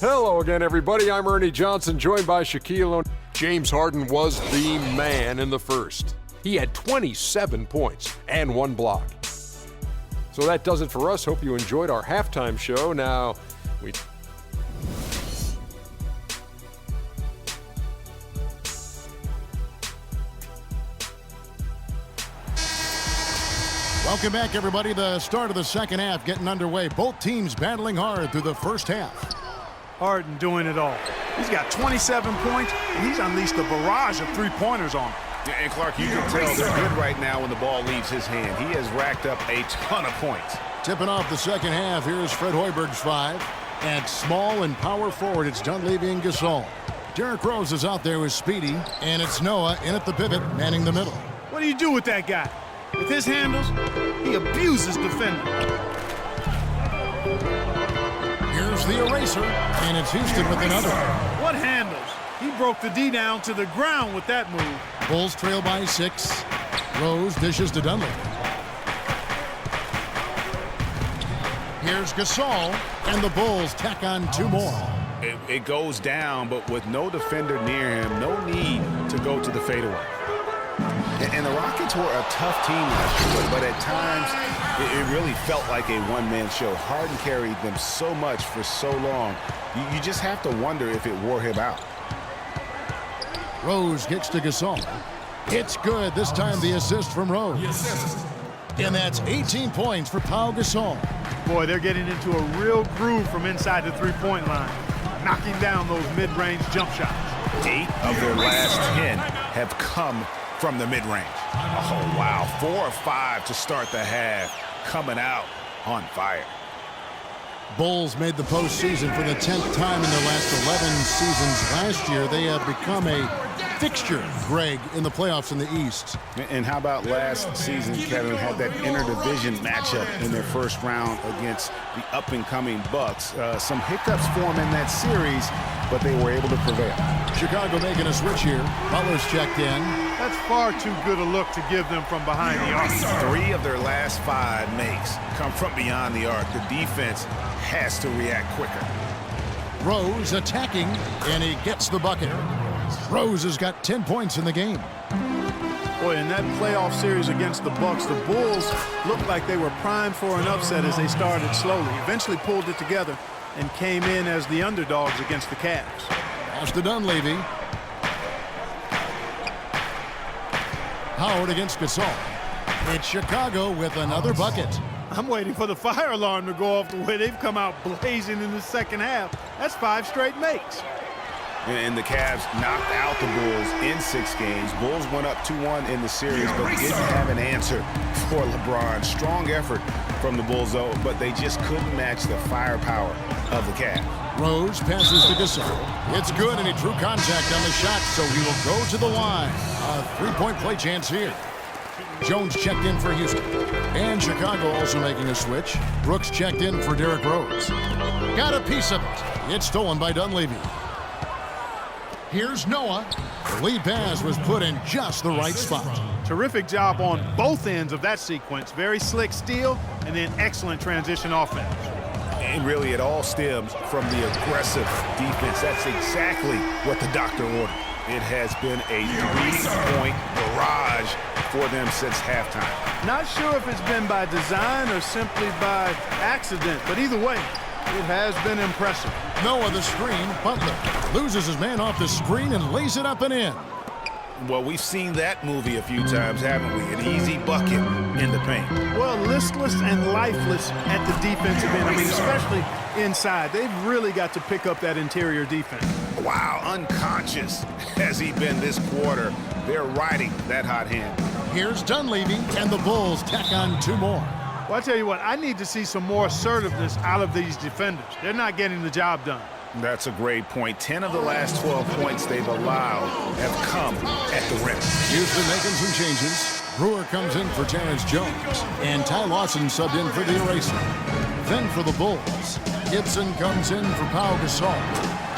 Hello again, everybody. I'm Ernie Johnson, joined by Shaquille O'Neal. James Harden was the man in the first. He had 27 points and 1 block. So that does it for us. Hope you enjoyed our halftime show. Now, Welcome back, everybody. The start of the second half getting underway. Both teams battling hard through the first half. Harden doing it all. He's got 27 points, and he's unleashed a barrage of three-pointers on him. And Clark, you can tell they're good right now when the ball leaves his hand. He has racked up a ton of points. Tipping off the second half, here's Fred Hoiberg's 5. At small and power forward, it's Dunleavy and Gasol. Derrick Rose is out there with Speedy, and it's Noah in at the pivot, manning the middle. What do you do with that guy? With his handles, he abuses defenders. Here's the eraser, and it's Houston with another. What handles? He broke the D down to the ground with that move. Bulls trail by 6. Rose dishes to Dunleavy. Here's Gasol, and the Bulls tack on 2 more. It goes down, but with no defender near him, no need to go to the fadeaway. And the Rockets were a tough team last year, but at times it really felt like a one-man show. Harden carried them so much for so long. You just have to wonder if it wore him out. Rose gets to Gasol. It's good. This time the assist from Rose. And that's 18 points for Pau Gasol. Boy, they're getting into a real groove from inside the three-point line, knocking down those mid-range jump shots. 8 of their last 10 have come from the mid-range. Oh, wow. 4 or 5 to start the half, coming out on fire. Bulls made the postseason for the 10th time in their last 11 seasons. Last year, they have become a fixture, Greg, in the playoffs in the East. And how about last season, Kevin, had that interdivision matchup in their first round against the up-and-coming Bucks. Some hiccups for them in that series, but they were able to prevail. Chicago making a switch here. Butler's checked in. That's far too good a look to give them from behind the arc. 3 of their last 5 makes come from beyond the arc. The defense has to react quicker. Rose attacking, and he gets the bucket. Rose has got 10 points in the game. Boy, in that playoff series against the Bucks, the Bulls looked like they were primed for an upset as they started slowly, eventually pulled it together, and came in as the underdogs against the Cavs. Pass to Dunleavy. Howard against Gasol. It's Chicago with another bucket. I'm waiting for the fire alarm to go off the way they've come out blazing in the second half. That's 5 straight makes. And the Cavs knocked out the Bulls in 6 games. Bulls went up 2-1 in the series, but didn't have an answer for LeBron. Strong effort from the Bulls, though, but they just couldn't match the firepower of the Cavs. Rose passes to Gasol. It's good, and he drew contact on the shot, so he will go to the line. A 3-point play chance here. Jones checked in for Houston. And Chicago also making a switch. Brooks checked in for Derrick Rose. Got a piece of it. It's stolen by Dunleavy. Here's Noah. The lead pass was put in just the right spot. Terrific job on both ends of that sequence. Very slick steal, and then excellent transition offense. And really, it all stems from the aggressive defense. That's exactly what the doctor ordered. It has been a 3-point barrage for them since halftime. Not sure if it's been by design or simply by accident, but either way, it has been impressive. Noah the screen. Butler loses his man off the screen and lays it up and in. Well, we've seen that movie a few times, haven't we? An easy bucket in the paint. Well, listless and lifeless at the defensive end. I mean, especially inside. They've really got to pick up that interior defense. Wow, unconscious has he been this quarter. They're riding that hot hand. Here's Dunleavy, and the Bulls tack on 2 more. Well, I tell you what, I need to see some more assertiveness out of these defenders. They're not getting the job done. That's a great point. 10 of the last 12 points they've allowed have come at the rim. Houston making some changes. Brewer comes in for Terrence Jones, and Ty Lawson subbed in for the eraser. Then for the Bulls, Gibson comes in for Pau Gasol,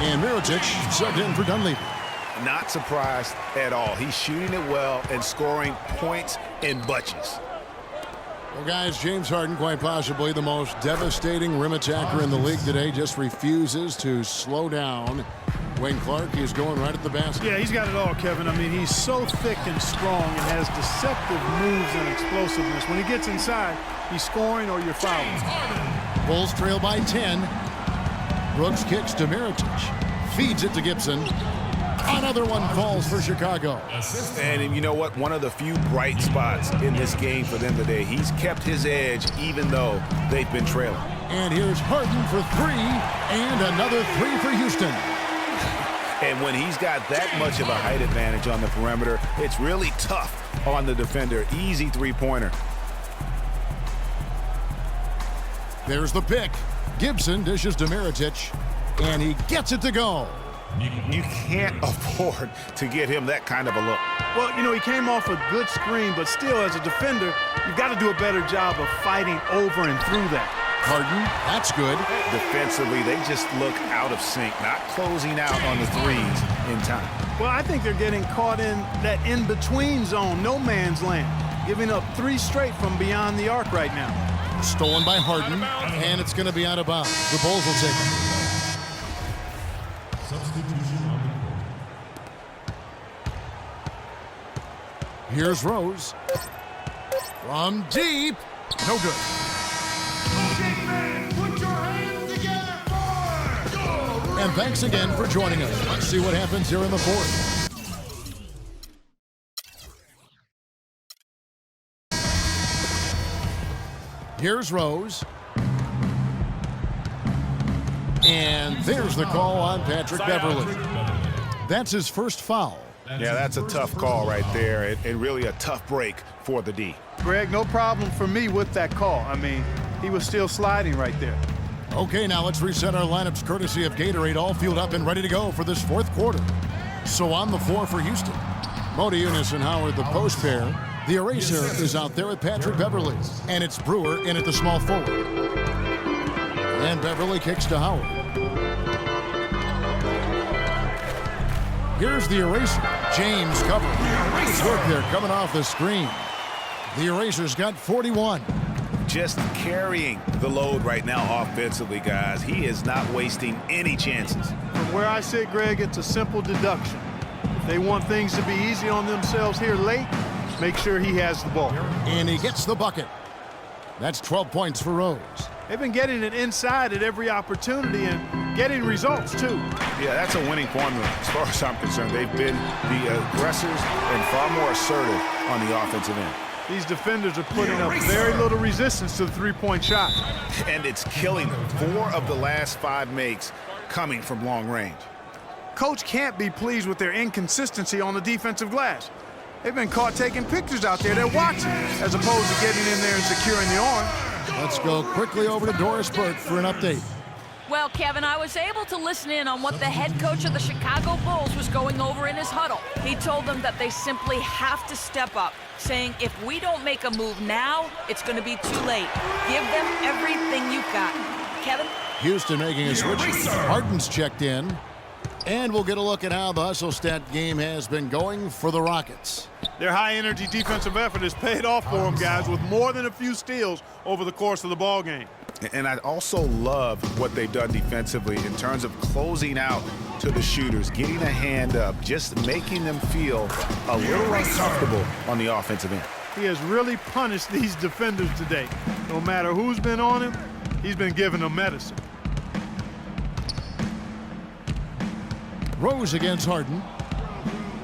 and Mirotic subbed in for Dunleavy. Not surprised at all. He's shooting it well and scoring points in bunches. Well, guys, James Harden, quite possibly the most devastating rim attacker in the league today, just refuses to slow down. Wayne Clark is going right at the basket. Yeah, he's got it all, Kevin. I mean, he's so thick and strong and has deceptive moves and explosiveness. When he gets inside, he's scoring or you're fouling. Bulls trail by 10. Brooks kicks to Mirotic. Feeds it to Gibson. Another one falls for Chicago. And you know what? One of the few bright spots in this game for them today. He's kept his edge even though they've been trailing. And here's Harden for three. And another three for Houston. And when he's got that much of a height advantage on the perimeter, it's really tough on the defender. Easy three-pointer. There's the pick. Gibson dishes to Mirotic, and he gets it to go. You can't afford to get him that kind of a look. Well, you know, he came off a good screen, but still, as a defender, you've got to do a better job of fighting over and through that. Harden, that's good. Defensively, they just look out of sync, not closing out on the threes in time. Well, I think they're getting caught in that in-between zone, no man's land, giving up three straight from beyond the arc right now. Stolen by Harden, and it's going to be out of bounds. The Bulls will take it. Here's Rose. From deep. No good. And thanks again for joining us. Let's see what happens here in the fourth. Here's Rose. And there's the call on Patrick Beverley. That's his first foul. Yeah, that's a tough call right there, and really a tough break for the D. Greg, no problem for me with that call. I mean, he was still sliding right there. Okay, now let's reset our lineups courtesy of Gatorade, all fueled up and ready to go for this fourth quarter. So on the floor for Houston, Modi Eunice and Howard, the post pair. The eraser is out there with Patrick Beverley, and it's Brewer in at the small forward. And Beverley kicks to Howard. Here's the eraser. James covering. Nice work there coming off the screen. The eraser's got 41. Just carrying the load right now offensively, guys. He is not wasting any chances. From where I sit, Greg, it's a simple deduction. If they want things to be easy on themselves here late, make sure he has the ball. And he gets the bucket. That's 12 points for Rose. They've been getting it inside at every opportunity and getting results, too. Yeah, that's a winning formula as far as I'm concerned. They've been the aggressors and far more assertive on the offensive end. These defenders are putting up very little resistance to the three-point shot. And it's killing them. 4 of the last 5 makes coming from long range. Coach can't be pleased with their inconsistency on the defensive glass. They've been caught taking pictures out there. They're watching as opposed to getting in there and securing the arm. Let's go quickly over to Doris Burke for an update. Well, Kevin, I was able to listen in on what the head coach of the Chicago Bulls was going over in his huddle. He told them that they simply have to step up, saying if we don't make a move now, it's going to be too late. Give them everything you've got. Kevin? Houston making a switch. Harden's checked in. And we'll get a look at how the hustle stat game has been going for the Rockets. Their high-energy defensive effort has paid off for them, guys, with more than a few steals over the course of the ball game. And I also love what they've done defensively in terms of closing out to the shooters, getting a hand up, just making them feel a little uncomfortable on the offensive end. He has really punished these defenders today. No matter who's been on him, he's been giving them medicine. Rose against Harden.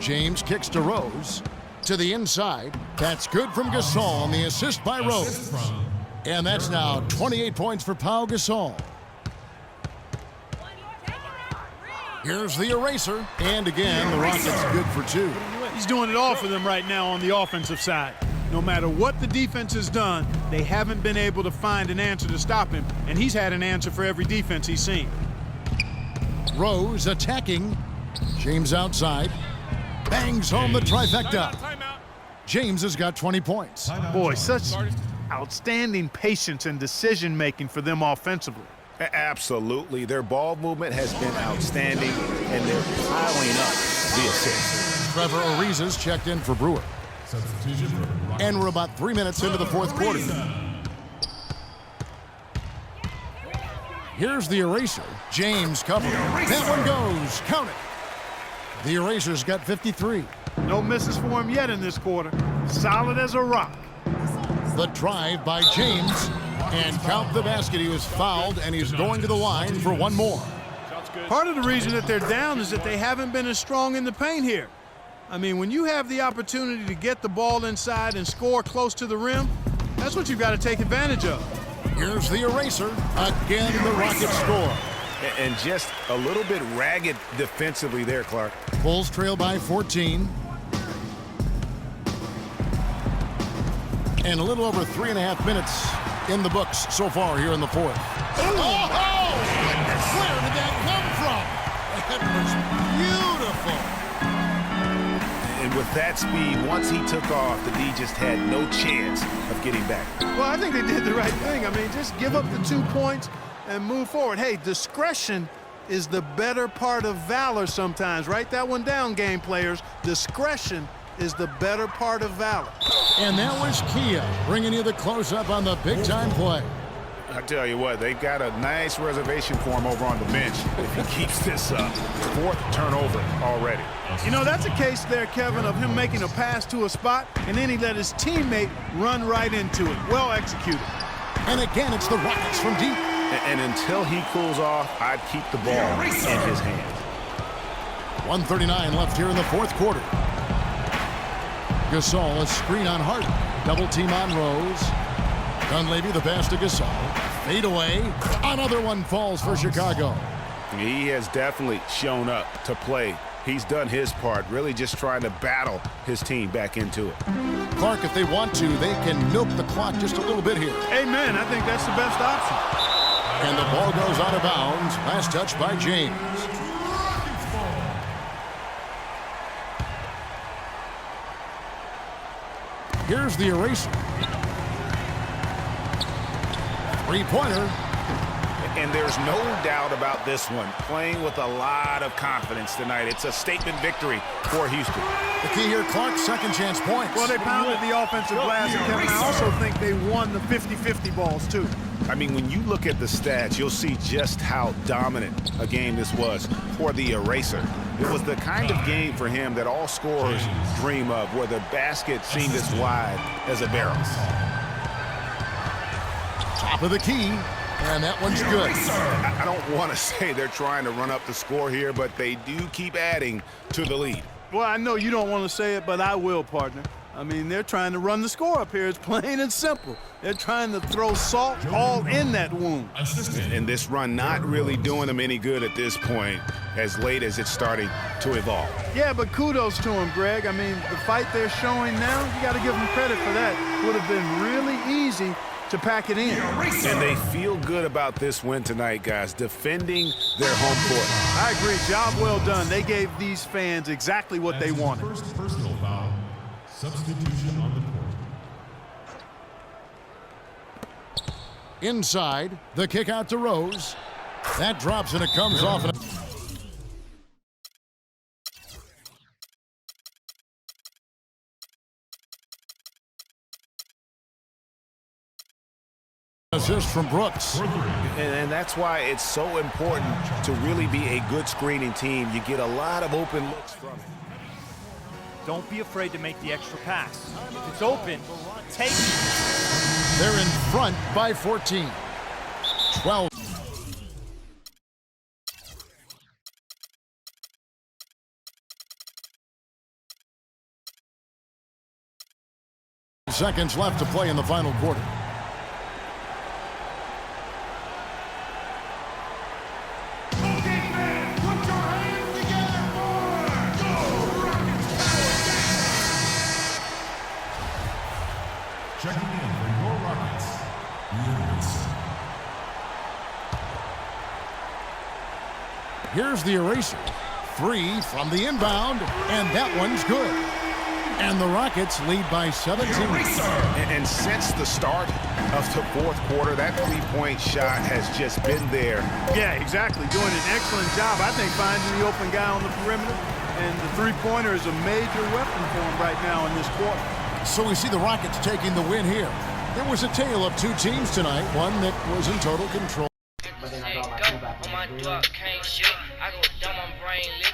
James kicks to Rose. To the inside. That's good from Gasol on the assist by Rose. And that's now 28 points for Pau Gasol. Here's the eraser. And again, the Rockets good for 2. He's doing it all for them right now on the offensive side. No matter what the defense has done, they haven't been able to find an answer to stop him, and he's had an answer for every defense he's seen. Rose attacking. James outside. Bangs home the trifecta. James has got 20 points. Boy, such outstanding patience and decision-making for them offensively. Absolutely. Their ball movement has been outstanding, and they're piling up the assists. Trevor Ariza's checked in for Brewer. And we're about 3 minutes into the fourth quarter. Here's the eraser. James covering. That one goes. Count it. The eraser's got 53. No misses for him yet in this quarter. Solid as a rock. The drive by James. And count the basket. He was fouled, and he's going to the line for one more. Part of the reason that they're down is that they haven't been as strong in the paint here. I mean, when you have the opportunity to get the ball inside and score close to the rim, that's what you've got to take advantage of. Here's the eraser. Again, the Rockets score. And just a little bit ragged defensively there, Clark. Bulls trail by 14. And a little over 3.5 minutes in the books so far here in the fourth. Oh! Where did that come from? It was beautiful. And with that speed, once he took off, the D just had no chance of getting back. Well, I think they did the right thing. I mean, just give up the 2 points and move forward. Hey, discretion is the better part of valor sometimes. Write that one down, game players. Discretion is the better part of valor. And that was Kia bringing you the close-up on the big-time play. I tell you what, they've got a nice reservation for him over on the bench if he keeps this up. 4th turnover already. You know, that's a case there, Kevin, of him making a pass to a spot, and then he let his teammate run right into it. Well executed. And again, it's the Rockets from deep. And until he cools off, I'd keep the ball in his hand. 1:39 left here in the fourth quarter. Gasol, a screen on Harden. Double team on Rose. Dunleavy, the pass to Gasol. Fade away. Another one falls for Chicago. He has definitely shown up to play. He's done his part, really just trying to battle his team back into it. Clark, if they want to, they can milk the clock just a little bit here. Amen. I think that's the best option. And the ball goes out of bounds. Last touch by James. Here's the eraser. Three-pointer. And there's no doubt about this one. Playing with a lot of confidence tonight. It's a statement victory for Houston. The key here, Clark, second chance points. Well, they pounded the offensive glass, and Kevin, I also think they won the 50-50 balls, too. I mean, when you look at the stats, you'll see just how dominant a game this was for the eraser. It was the kind of game for him that all scorers dream of, where the basket seemed as wide as a barrel. Top of the key, and that one's good. I don't want to say they're trying to run up the score here, but they do keep adding to the lead. Well, I know you don't want to say it, but I will, partner. I mean, they're trying to run the score up here. It's plain and simple. They're trying to throw salt all in that wound. And this run not really doing them any good at this point, as late as it's starting to evolve. Yeah, but kudos to them, Greg. I mean, the fight they're showing now, you got to give them credit for that. Would have been really easy to pack it in. And they feel good about this win tonight, guys, defending their home court. I agree. Job well done. They gave these fans exactly what they wanted. First personal foul. Substitution on the court. Inside, the kick out to Rose. That drops and it comes off. Assist from Brooks. And that's why it's so important to really be a good screening team. You get a lot of open looks from it. Don't be afraid to make the extra pass. If it's open, take it. They're in front by 14. 12. Seconds left to play in the final quarter. Checking in for your Rockets. Here's the eraser. 3 from the inbound, and that one's good. And the Rockets lead by 17. And since the start of the fourth quarter, that three-point shot has just been there. Yeah, exactly. Doing an excellent job, I think, finding the open guy on the perimeter. And the three-pointer is a major weapon for him right now in this quarter. So we see the Rockets taking the win here. There was a tale of two teams tonight, one that was in total control. Go on my dog, can't shoot. I go dumb, I'm brainless.